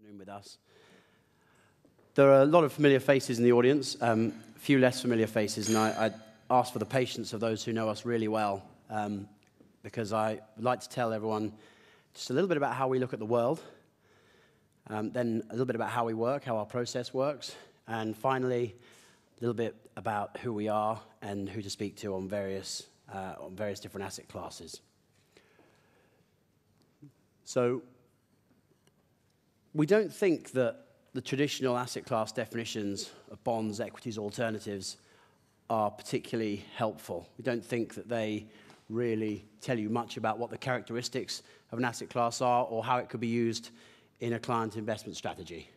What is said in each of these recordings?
Afternoon with us. There are a lot of familiar faces in the audience, a few less familiar faces, and I ask for the patience of those who know us really well, because I would like to tell everyone just a little bit about how we look at the world, then a little bit about how we work, how our process works, and finally, a little bit about who we are and who to speak to on various different asset classes. So, we don't think that the traditional asset class definitions of bonds, equities, alternatives are particularly helpful. We don't think that they really tell you much about what the characteristics of an asset class are or how it could be used in a client investment strategy.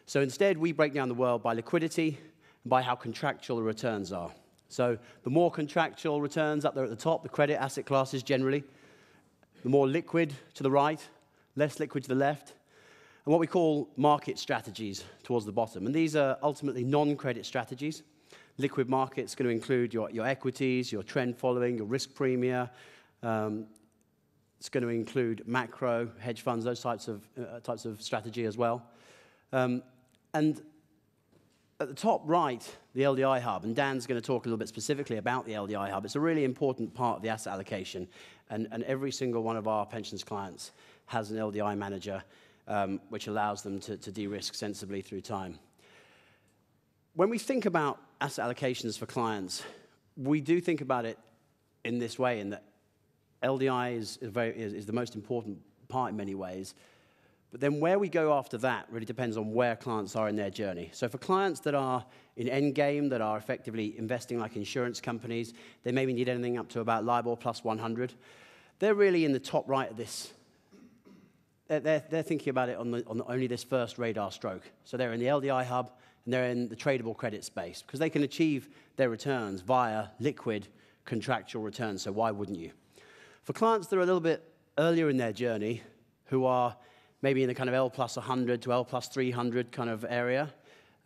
So instead, we break down the world by liquidity and by how contractual the returns are. So the more contractual returns up there at the top, the credit asset classes generally, the more liquid to the right, less liquid to the left, and what we call market strategies towards the bottom. And these are ultimately non-credit strategies. Liquid markets going to include your equities, your trend following, your risk premia. It's going to include macro, hedge funds, those types of strategy as well. And at the top right, the LDI hub, and Dan's going to talk a little bit specifically about the LDI hub. It's a really important part of the asset allocation, and every single one of our pensions clients has an LDI manager, which allows them to de-risk sensibly through time. When we think about asset allocations for clients, we do think about it in this way, in that LDI is the most important part in many ways. But then where we go after that really depends on where clients are in their journey. So for clients that are in endgame, that are effectively investing like insurance companies, they maybe need anything up to about LIBOR plus 100. They're really in the top right of this. They're thinking about it on only this first radar stroke. So they're in the LDI hub, and they're in the tradable credit space, because they can achieve their returns via liquid contractual returns, so why wouldn't you? For clients that are a little bit earlier in their journey, who are maybe in the kind of L plus 100 to L plus 300 kind of area,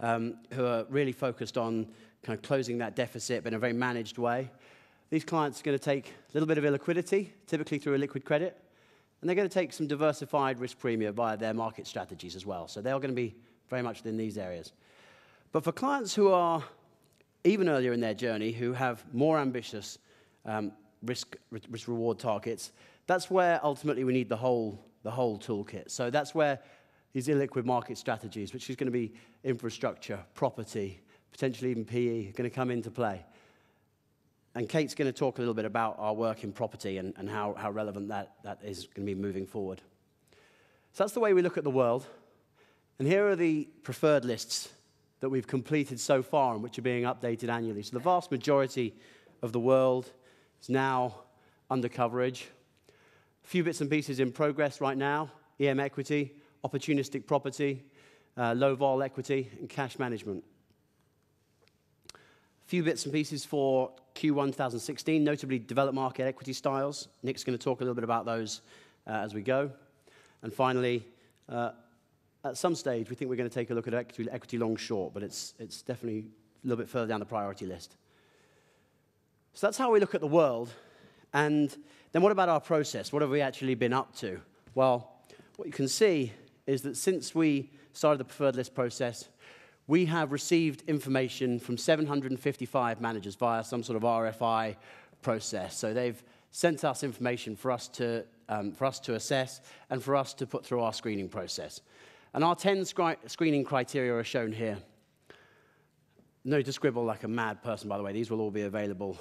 who are really focused on kind of closing that deficit but in a very managed way, these clients are going to take a little bit of illiquidity, typically through a liquid credit, and they're going to take some diversified risk premium via their market strategies as well. So they're going to be very much within these areas. But for clients who are even earlier in their journey, who have more ambitious risk-reward targets, that's where ultimately we need the whole toolkit. So that's where these illiquid market strategies, which is going to be infrastructure, property, potentially even PE, are going to come into play. And Kate's going to talk a little bit about our work in property and how relevant that is going to be moving forward. So that's the way we look at the world. And here are the preferred lists that we've completed so far and which are being updated annually. So the vast majority of the world is now under coverage. A few bits and pieces in progress right now: EM equity, opportunistic property, low vol equity, and cash management. A few bits and pieces for Q1 2016, notably developed market equity styles. Nick's going to talk a little bit about those as we go. And finally, at some stage, we think we're going to take a look at equity long short, but it's definitely a little bit further down the priority list. So that's how we look at the world. And then what about our process? What have we actually been up to? Well, what you can see is that since we started the preferred list process, we have received information from 755 managers via some sort of RFI process. So they've sent us information for us to assess and for us to put through our screening process. And our 10 screening criteria are shown here. No to scribble like a mad person, by the way. These will all be available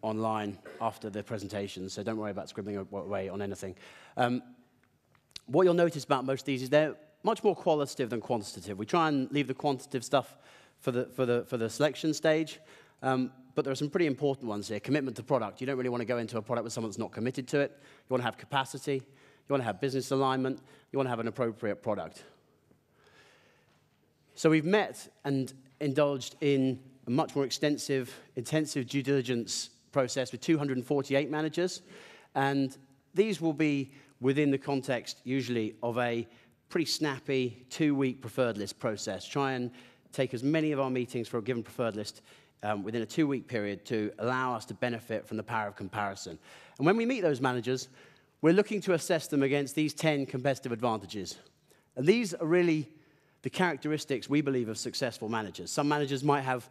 online after the presentation, so don't worry about scribbling away on anything. What you'll notice about most of these is they're much more qualitative than quantitative. We try and leave the quantitative stuff for the selection stage, but there are some pretty important ones here. Commitment to product. You don't really want to go into a product with someone that's not committed to it. You want to have capacity. You want to have business alignment. You want to have an appropriate product. So we've met and indulged in a much more intensive due diligence process with 248 managers, and these will be within the context, usually, of a pretty snappy 2-week preferred list process. Try and take as many of our meetings for a given preferred list within a 2-week period to allow us to benefit from the power of comparison. And when we meet those managers, we're looking to assess them against these 10 competitive advantages. And these are really the characteristics we believe of successful managers. Some managers might have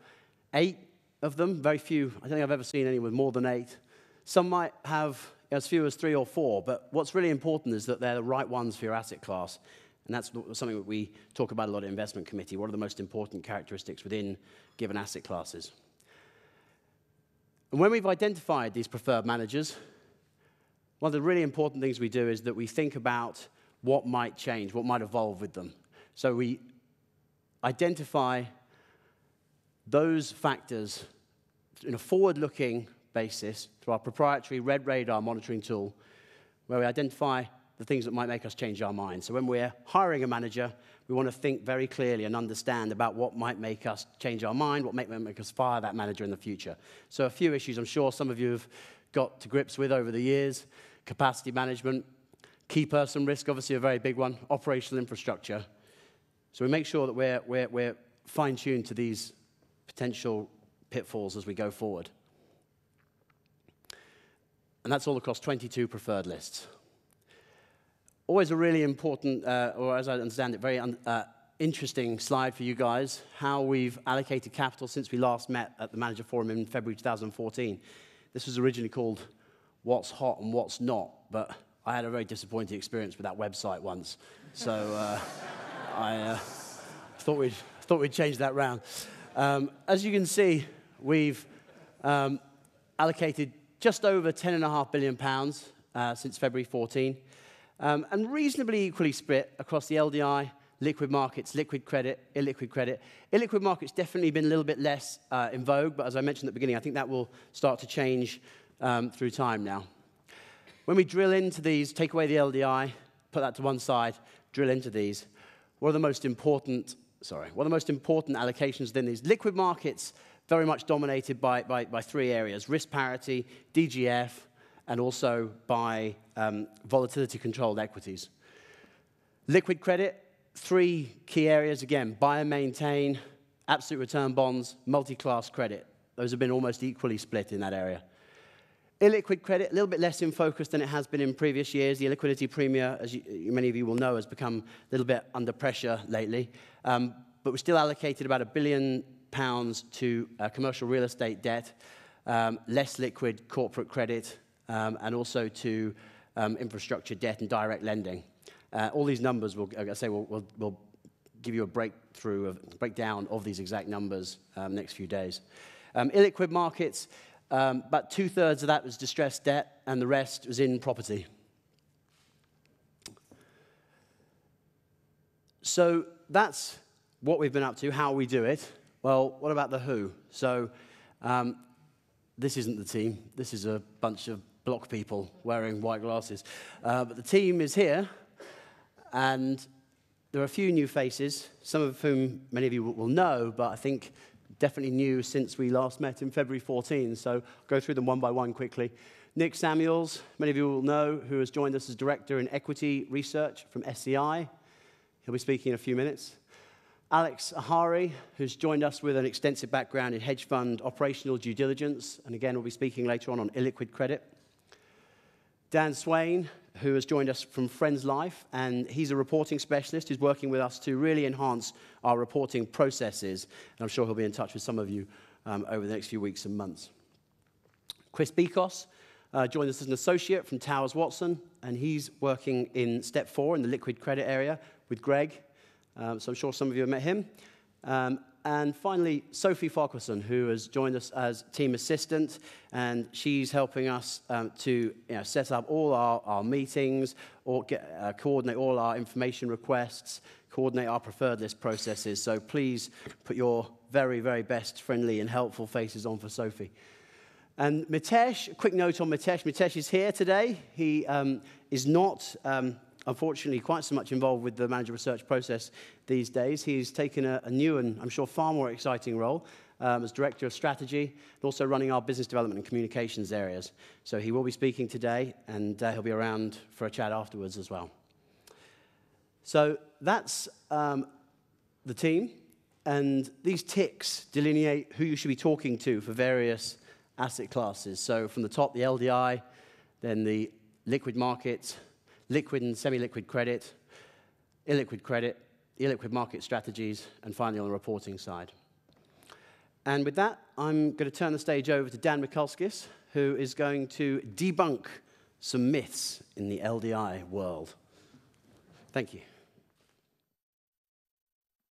8 of them, very few. I don't think I've ever seen anyone with more than 8. Some might have as few as 3 or 4, but what's really important is that they're the right ones for your asset class. And that's something that we talk about a lot at Investment Committee. What are the most important characteristics within given asset classes? And when we've identified these preferred managers, one of the really important things we do is that we think about what might change, what might evolve with them. So we identify those factors in a forward-looking basis through our proprietary Red Radar monitoring tool, where we identify the things that might make us change our mind. So when we're hiring a manager, we want to think very clearly and understand about what might make us change our mind, what might make us fire that manager in the future. So a few issues I'm sure some of you have got to grips with over the years: capacity management, key person risk, obviously a very big one, operational infrastructure. So we make sure that we're fine-tuned to these potential pitfalls as we go forward. And that's all across 22 preferred lists. Always a really important, or as I understand it, very interesting slide for you guys, how we've allocated capital since we last met at the Manager Forum in February 2014. This was originally called What's Hot and What's Not, but I had a very disappointing experience with that website once. So I thought we'd change that round. As you can see, we've allocated just over £10.5 billion since February 14. And reasonably equally split across the LDI, liquid markets, liquid credit, illiquid credit. Illiquid markets definitely been a little bit less in vogue, but as I mentioned at the beginning, I think that will start to change through time now. When we drill into these, take away the LDI, put that to one side, drill into these, what are the most important allocations within these? Liquid markets, very much dominated by 3 areas: risk parity, DGF, and also by volatility-controlled equities. Liquid credit, 3 key areas, again: buy and maintain, absolute return bonds, multi-class credit. Those have been almost equally split in that area. Illiquid credit, a little bit less in focus than it has been in previous years. The illiquidity premium, as many of you will know, has become a little bit under pressure lately. But we still allocated about £1 billion to commercial real estate debt, less liquid corporate credit, and also to infrastructure debt and direct lending. All these numbers will give you a breakdown of these exact numbers next few days. Illiquid markets, about 2/3 of that was distressed debt, and the rest was in property. So that's what we've been up to, how we do it. Well, what about the who? So this isn't the team. This is a bunch of block people wearing white glasses. But the team is here, and there are a few new faces, some of whom many of you will know, but I think definitely new since we last met in February 14. So I'll go through them one by one quickly. Nick Samuels, many of you will know, who has joined us as Director in Equity Research from SCI. He'll be speaking in a few minutes. Alex Ahari, who's joined us with an extensive background in hedge fund operational due diligence, and again, will be speaking later on illiquid credit. Dan Swain, who has joined us from Friends Life, and he's a reporting specialist who's working with us to really enhance our reporting processes, and I'm sure he'll be in touch with some of you over the next few weeks and months. Chris Bekos joined us as an associate from Towers Watson, and he's working in Step 4 in the liquid credit area with Greg. So I'm sure some of you have met him. And finally, Sophie Farquharson, who has joined us as team assistant, and she's helping us to set up all our meetings, or coordinate all our information requests, coordinate our preferred list processes. So please put your very, very best friendly and helpful faces on for Sophie. And Mitesh, a quick note on Mitesh. Mitesh is here today. He is not unfortunately quite so much involved with the manager research process these days. He's taken a new and I'm sure far more exciting role as Director of Strategy, and also running our business development and communications areas. So he will be speaking today, and he'll be around for a chat afterwards as well. So that's the team, and these ticks delineate who you should be talking to for various asset classes. So from the top, the LDI, then the liquid markets, liquid and semi-liquid credit, illiquid credit, illiquid market strategies, and finally on the reporting side. And with that, I'm going to turn the stage over to Dan Mikulskis, who is going to debunk some myths in the LDI world. Thank you.